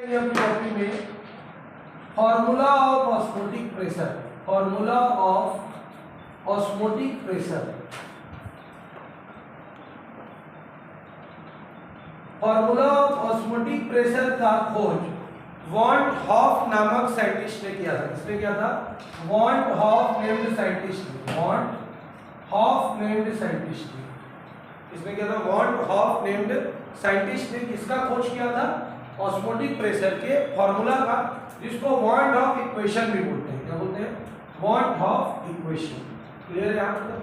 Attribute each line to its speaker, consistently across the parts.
Speaker 1: अपनी कॉपी में formula of osmotic pressure, formula of osmotic pressure, formula of osmotic pressure का खोज von half नामक साइंटिस्ट ने किया था। किसने किया था? वॉन हॉफ नेम्ड साइंटिस्ट ने, वॉन हॉफ नेम्ड साइंटिस्ट ने, किसने किया था? वॉन हॉफ नेम्ड साइंटिस्ट ने किसका खोज किया था? ऑस्मोटिक प्रेशर के फॉर्मूला का, जिसको वॉन हॉफ इक्वेशन भी बोलते हैं। क्या बोलते हैं? Von half equation. क्लियर है यहाँ पर?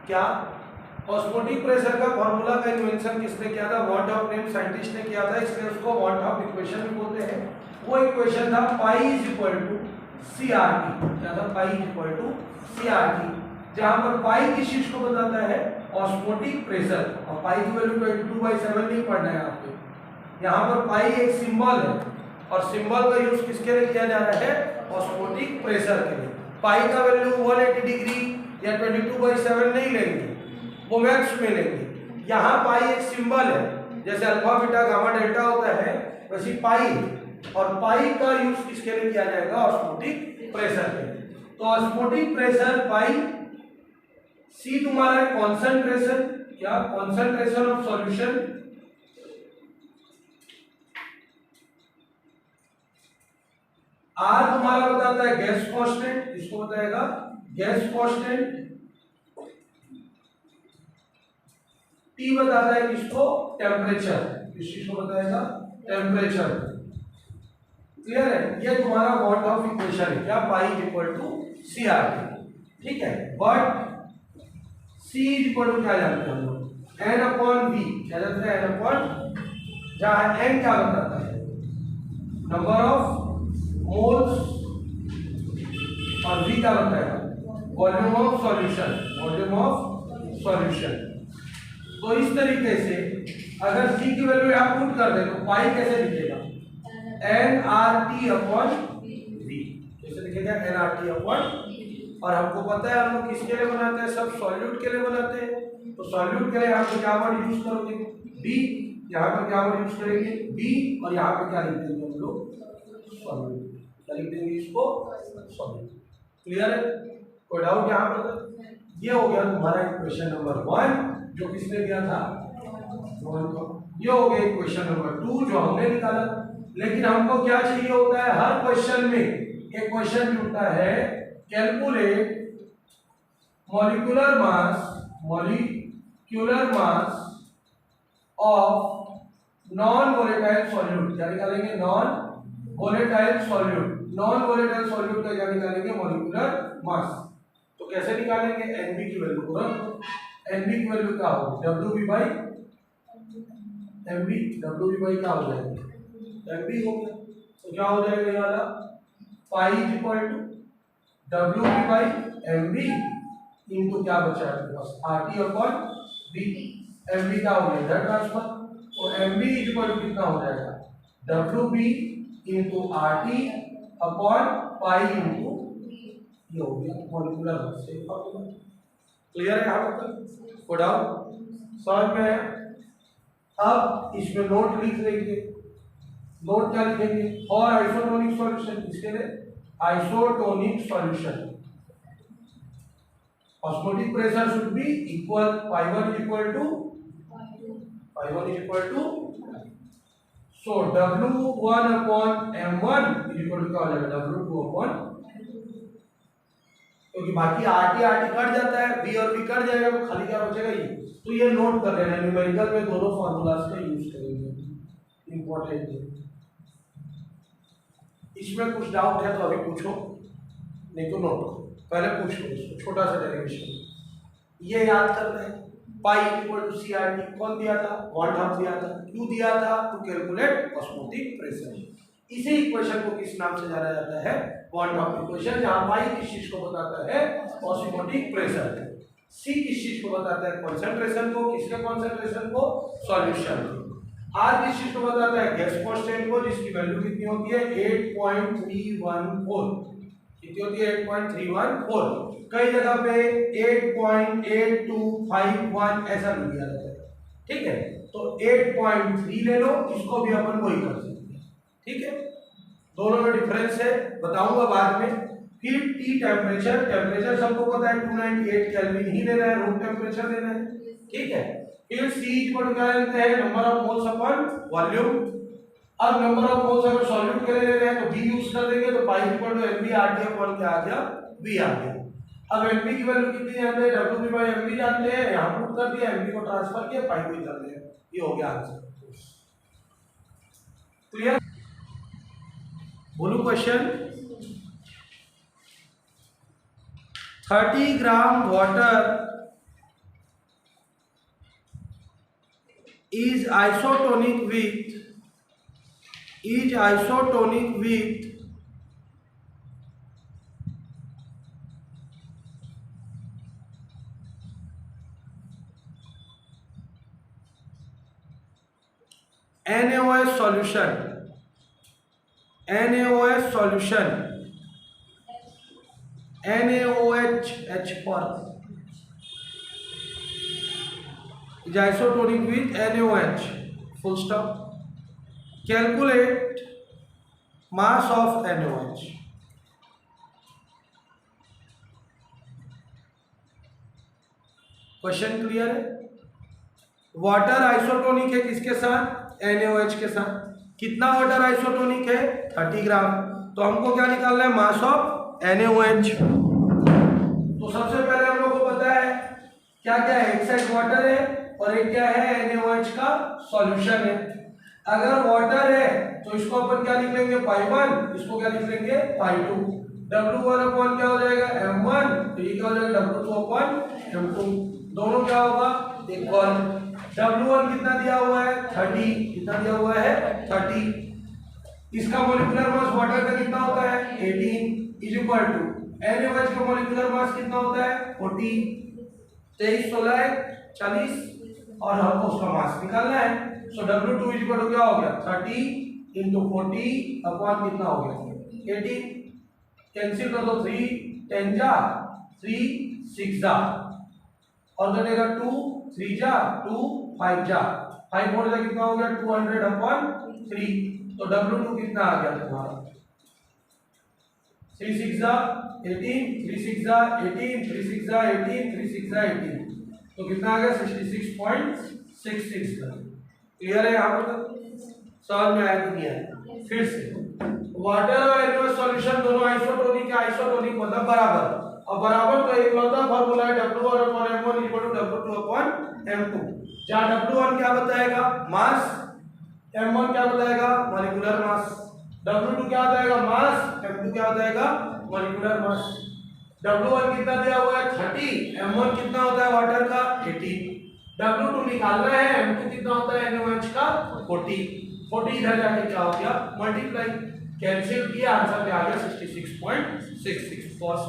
Speaker 1: क्या ऑस्मोटिक प्रेशर का फॉर्मूला का इन्वेंशन किसने किया था? वॉन हॉफ नेम्ड साइंटिस्ट ने किया था, इसलिए उसको वॉन हॉफ इक्वेशन भी बोलते हैं। वो इक्वेशन था pi is equal to C R T. क्या था? Pi is equal to C R T, जहां पर पाई किस चीज को बताता है? Osmotic pressure. और पाई की वैल्यू 22/7 नहीं पढ़ना है आपको। यहाँ पर पाई एक सिंबल है और सिंबल का यूज किसके लिए किया जा रहा है? ऑस्मोटिक प्रेशर के लिए। पाई का वैल्यू 180 डिग्री या 22/7 नहीं लेंगे, वो मैक्स में लेंगे। यहाँ पाई एक सिंबल है, जैसे अल्फा बीटा गामा डेल्टा होता है वैसे पाई, और पाई का यूज किसके लिए किया जाएगा? ऑस्मोटिक प्रेशर के लिए। तो ऑस्मोटिक प्रेशर पाई, सी तुम्हारा है कॉन्सेंट्रेशन, क्या? कॉन्सेंट्रेशन ऑफ सॉल्यूशन, आर तुम्हारा बताता है गैस कांस्टेंट, इसको बताएगा गैस कांस्टेंट, टी बताता है किसको? टेम्परेचर, किस चीज को बताएगा? टेम्परेचर। क्लियर है? ये तुम्हारा वॉट ऑफ इक्वेशन है, क्या? Pi is equal to C R T. ठीक है, but C is equal to क्या जानते हैं हम लोग? N upon V. क्या जानते हैं? एन अपॉन, जहां एन क्या बताता है? नंबर ऑफ मोल्स, और वी क्या बताएगा? Volume of solution, volume of solution. तो इस तरीके से अगर सी की वैल्यू आप पुट कर दे तो पाई कैसे लिखेगा? N R T upon V. कैसे लिखेगा? एन आर टी अपॉन, और हमको पता है हम लोग किसके लिए बनाते हैं? सब सॉल्यूट के लिए बनाते हैं। तो सॉल्यूट के लिए यहाँ पे क्या वर्ड यूज करोगे? बी। यहाँ पर क्या वर्ड यूज करेंगे? बी। और यहाँ पे क्या लिख देंगे हम लोग? सॉल्यूट। क्या लिख देंगे इसको? सॉल्यूट। क्लियर है? कोई डाउट यहाँ पर? ये हो गया तुम्हारा इक्वेशन नंबर 1 जो किसने दिया था? ये हो गया इक्वेशन नंबर 2 जो हमने निकाला। लेकिन हमको क्या चाहिए होता है? हर क्वेश्चन में एक क्वेश्चन भी होता है, calculate molecular mass of non volatile solute. क्या निकालेंगे? Non volatile solute. Non volatile solute का क्या निकालेंगे? Molecular mass. तो कैसे निकालेंगे? एनबी की वैल्यू को, एनबी की वैल्यू क्या होगी? W by MB. W by क्या हो जाएगा? एमबी हो गया। तो क्या हो जाएगा ये वाला? Pi is equal to W by MB into क्या बचा है बस? RT upon B. एमबी का हो गया ट्रांसफर, तो एमबी इज इक्वल टू कितना हो जाएगा? W B into RT upon pi into, ये हो गया मॉलिक्यूलर मास। क्लियर है यहाँ तक? कोई डाउट? समझ में है? अब इसमें नोट लिख लेंगे। नोट क्या लिखेंगे? और आइसोटोनिक सॉल्यूशन, इसके लिए isotonic solution, osmotic pressure should be equal, पाई1 is equal to, so W1 upon M1 is equal to क्या हो जाएगा? W2 अपॉन, क्योंकि बाकी आरटी कट जाता है, बी और बी कट जाएगा, तो खाली क्या बचेगा? ये। तो ये नोट कर लेना, न्यूमेरिकल में दोनों फार्मूलाज का यूज करेंगे, इंपॉर्टेंट है। इसमें कुछ डाउट है तो अभी पूछो, नहीं तो नोट करो। पहले पूछ लो इसको, छोटा सा डेरिवेशन ये याद करना है। Pi equal to C R T कौन दिया था? वॉन हॉफ दिया था। क्यों दिया था? To calculate osmotic pressure. इसी इक्वेशन को किस नाम से जाना जाता है? वॉन हॉफ इक्वेशन, जहां पाई किस चीज को बताता है? Osmotic pressure. सी किस चीज को बताता है? कॉन्सेंट्रेशन को। किसके कॉन्सेंट्रेशन को? सॉल्यूशन को। आर किस चीज को बताता है? गैस कांस्टेंट को, जिसकी वैल्यू कितनी होती है? 8.314। कितनी होती है? 8.314। कई जगह पे 8.8251 ऐसा भी दिया जाता है। ठीक है, तो 8.3 ले लो, इसको भी अपन वही कर सकते हैं। ठीक है। दोनों में डिफरेंस है, बताऊंगा बाद में। फिर टी टेम्परेचर, टेम्परेचर सबको पता है 298 केल्विन ही लेना है, रूम टेम्परेचर लेना है, ठीक है। फिर सी इक्वल टू क्या लेते हैं, number of moles upon volume. अब नंबर ऑफ मोल्स अगर सॉल्यूट के लिए ले रहे हैं तो बी यूज कर देंगे, तो pi equal to MB RT upon क्या आ गया, बी आ गया। अब एमबी की वैल्यू कितनी जानते हैं, डब्ल्यू बाई एमबी जानते हैं, यहां पुट कर दिया, एमबी को ट्रांसफर किया, पाई को कर दिया, ये हो गया आंसर। क्लियर? बोलू question. 30 gram water is isotonic with NaOH solution, NaOH solution, NaOH H पर is isotonic with NaOH, full stop. Calculate mass of NaOH. Question clear है? वाटर आइसोटोनिक है किसके साथ, NaOH के साथ। कितना वाटर आइसोटोनिक है, 30 ग्राम। तो हमको क्या निकालना है, मास ऑफ NaOH। तो सबसे पहले हम लोग को पता है क्या क्या है, एक साइड वाटर है और एक क्या है, NaOH का सॉल्यूशन है। अगर वाटर है तो इसको अपन क्या लिख लेंगे, पाई1, इसको क्या लिख लेंगे, पाई2। W1 अपॉन क्या हो जाएगा, M1, तो ये क्या हो जाएगा, W2 अपॉन M2। दोनों क्या होगा, इक्वल। W1 कितना दिया हुआ है, 30, कितना दिया हुआ है, 30। इसका मॉलिक्यूलर मास वाटर का कितना होता है, 18, इज इक्वल टू NaOH का मॉलिक्यूलर मास कितना होता है, 40, 23, 16, 40, और हमको उसका मास निकालना है। सो W2 इज इक्वल टू क्या हो गया, 30 इंटू 40 अपॉन कितना हो गया, 18। कैंसिल कर दो, 3 10 जा, 3 6 जा, और कटेगा 2 3 जा, 2 5 जा, 5 4 जा कितना हो गया, 200 अपॉन 3। तो W2 कितना आ गया तुम्हारा, 3 6 जा 18, 3 6 जा 18, 3 6 जा 18, 3 6 जा 18, तो कितना आ गया, 66.66। क्लियर है? यहाँ पर समझ में आया कि नहीं आया? फिर से वाटर और NaOH सॉल्यूशन दोनों आइसोटोनिक है, आइसोटोनिक मतलब बराबर, और बराबर का एक लौता फार्मूला है W1 upon M1 equal to W2 upon M2। जहां W1 क्या बताएगा, मास, M1 क्या बताएगा, मॉलिक्यूलर मास, W2 क्या बताएगा, मास, M2 क्या बताएगा, मॉलिक्यूलर मास। W1 कितना दिया हुआ है, 30, M1 कितना होता है वाटर का, 18। W2 निकालना है, M2 कितना होता है NaOH का, 40। 40 इधर जाके क्या हो गया, मल्टीप्लाई, कैंसिल किया, आंसर में आ गया 66.66। फर्स्ट